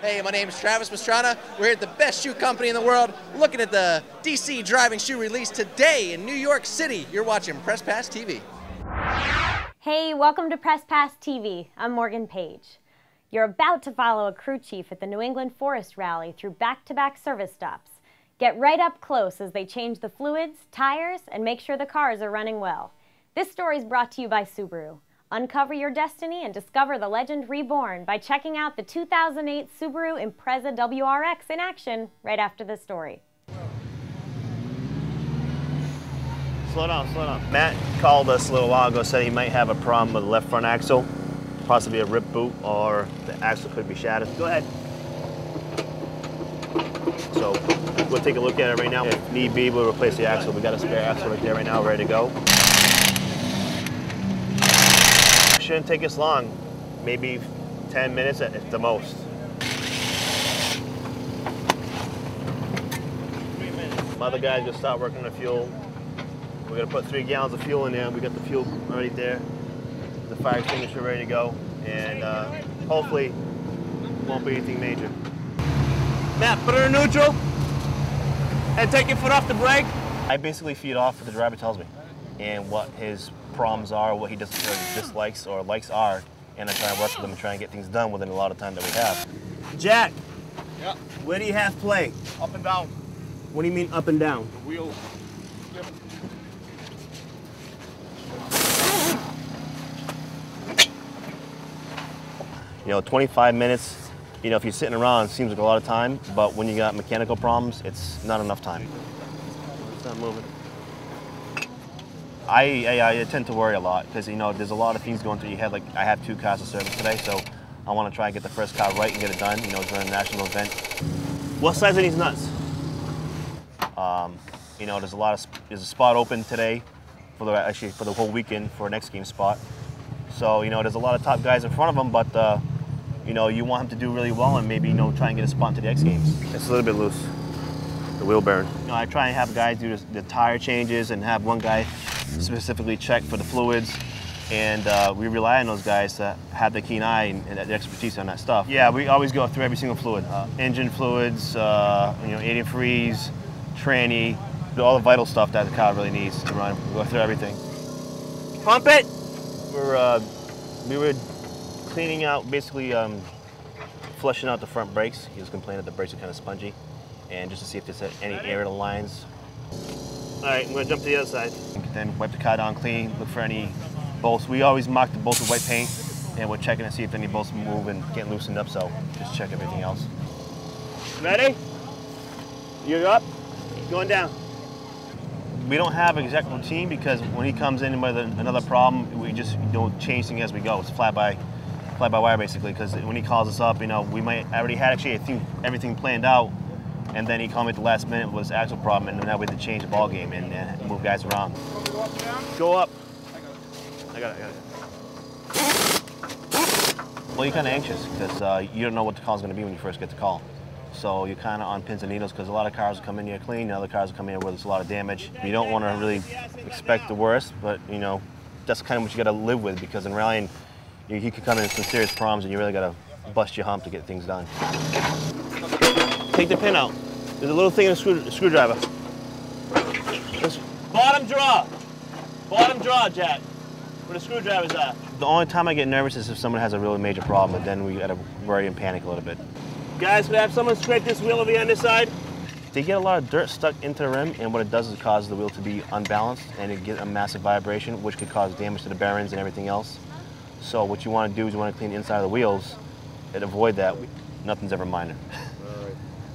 Hey, my name is Travis Pastrana. We're here at the best shoe company in the world, looking at the DC driving shoe release today in New York City. You're watching presspass TV. Hey, welcome to presspass TV. I'm Morgan Page. You're about to follow a crew chief at the New England Forest Rally through back-to-back service stops. Get right up close as they change the fluids, tires, and make sure the cars are running well. This story is brought to you by Subaru. Uncover your destiny and discover the legend reborn by checking out the 2008 Subaru Impreza WRX in action right after this story. Slow down, slow down. Matt called us a little while ago, said he might have a problem with the left front axle, possibly a rip boot, or the axle could be shattered. Go ahead. So we'll take a look at it right now. If need be, we'll replace the axle. We got a spare axle right there right now, ready to go. Shouldn't take us long, maybe 10 minutes at the most. 3 minutes. My other guy's gonna start working on the fuel. We're gonna put 3 gallons of fuel in there. We got the fuel right there, the fire extinguisher ready to go, and hopefully it won't be anything major. Matt, put it in neutral and take your foot off the brake. I basically feed off what the driver tells me and what his problems are, what he dislikes or likes are, and I try and work with them and try and get things done within a lot of time that we have. Jack, yeah. Where do you have play? Up and down. What do you mean up and down? The wheel. Yep. You know, 25 minutes, you know, if you're sitting around, it seems like a lot of time, but when you got mechanical problems, it's not enough time. It's not moving. I tend to worry a lot because, you know, there's a lot of things going through your head. Like, I have 2 cars to service today, so I want to try and get the first car right and get it done, you know, during a national event. What size are these nuts? You know, there's a spot open today for the whole weekend for an X Games spot. So, you know, there's a lot of top guys in front of them, but, you know, you want him to do really well and maybe, you know, try and get a spot into the X Games. It's a little bit loose, the wheel bearing. You know, I try and have guys do the tire changes and have one guy specifically check for the fluids, and we rely on those guys to have the keen eye and the expertise on that stuff. Yeah, we always go through every single fluid. Engine fluids, you know, antifreeze, tranny, all the vital stuff that the car really needs to run. We go through everything. Pump it! We were cleaning out, basically flushing out the front brakes. He was complaining that the brakes are kind of spongy, and just to see if there's any air in the lines. All right, I'm gonna jump to the other side. Then wipe the car down clean, look for any bolts. We always mark the bolts with white paint, and we're checking to see if any bolts move and get loosened up, so just check everything else. Ready? You're up, going down. We don't have an exact routine because when he comes in with another problem, we just don't change things as we go. It's fly by wire basically, because when he calls us up, you know, we might already had actually, I think, everything planned out, and then he called me at the last minute with his axle problem, and then that way to change the ball game and move guys around. Go up. I got it. Well, you're kind of anxious because you don't know what the call is going to be when you first get the call. So you're kind of on pins and needles because a lot of cars will come in here clean, and other cars will come in here where there's a lot of damage. You don't want to really expect the worst, but, you know, that's kind of what you got to live with, because in rallying, he could come in with some serious problems, and you really got to bust your hump to get things done. Take the pin out. There's a little thing in a screwdriver. Bottom draw. Bottom draw, Jack. Where the screwdriver's at. The only time I get nervous is if someone has a really major problem, and then we got to worry and panic a little bit. Guys, could I have someone scrape this wheel over here on this side? They get a lot of dirt stuck into the rim, and what it does is it causes the wheel to be unbalanced, and it gets a massive vibration, which could cause damage to the bearings and everything else. So what you want to do is you want to clean the inside of the wheels and avoid that. Nothing's ever minor.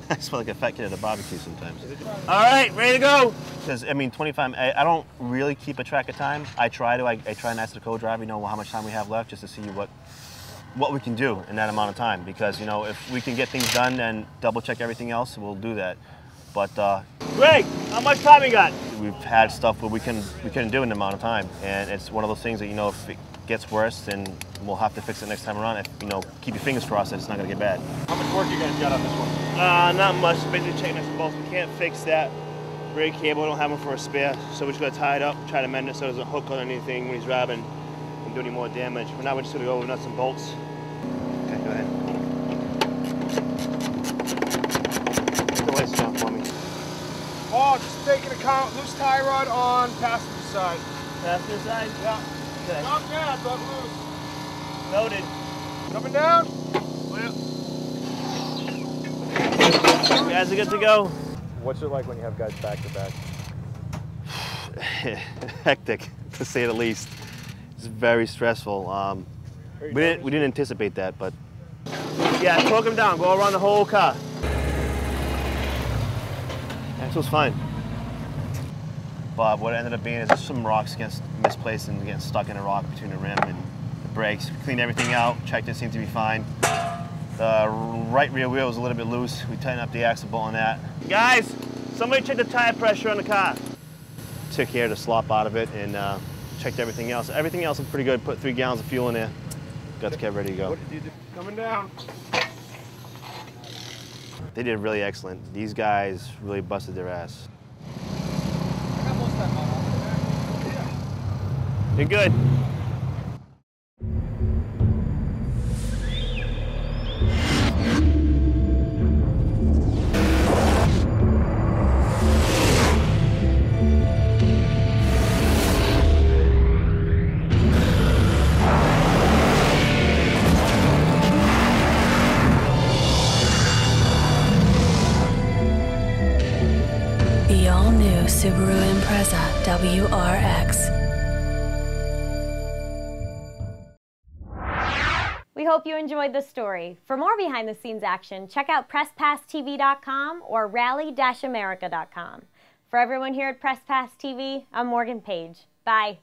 I smell like a fat kid at a barbecue sometimes. All right, ready to go. Because, I mean, 25, I don't really keep a track of time. I try and ask the co-driver, you know, how much time we have left, just to see what we can do in that amount of time. Because, you know, if we can get things done and double check everything else, we'll do that. But, Greg, how much time we got? We've had stuff where we couldn't do in an amount of time. And it's one of those things that, you know, if it gets worse, then we'll have to fix it next time around. If, you know, keep your fingers crossed that it's not gonna get bad. How much work you guys got on this one? Not much. Basically checking us bolts. We can't fix that brake cable. We don't have one for a spare, so we're just gonna tie it up, try to mend it so it doesn't hook on anything when he's driving and do any more damage. For now, we're just gonna go with nuts and bolts. Okay, go ahead. take into account loose tie rod on passenger side. Passenger side? Yeah. Okay. Not bad, but loose. Noted. Coming down. You guys are good to go? What's it like when you have guys back to back? Hectic, to say the least. It's very stressful. We didn't anticipate that, but yeah, torque them down. Go around the whole car. Axle's fine. But what it ended up being is just some rocks misplaced and getting stuck in a rock between the rim and the brakes. We cleaned everything out. Checked it, seemed to be fine. The right rear wheel was a little bit loose. We tightened up the axle bolt on that. Guys, somebody check the tire pressure on the car. Took care of the slop out of it and checked everything else. Everything else looked pretty good. Put 3 gallons of fuel in there. Got the cab ready to go. What did you do? Coming down. They did really excellent. These guys really busted their ass. You're good. The all-new Subaru Impreza WRX. We hope you enjoyed the story. For more behind-the-scenes action, check out PressPassTV.com or Rally-America.com. For everyone here at Press Pass TV, I'm Morgan Page. Bye.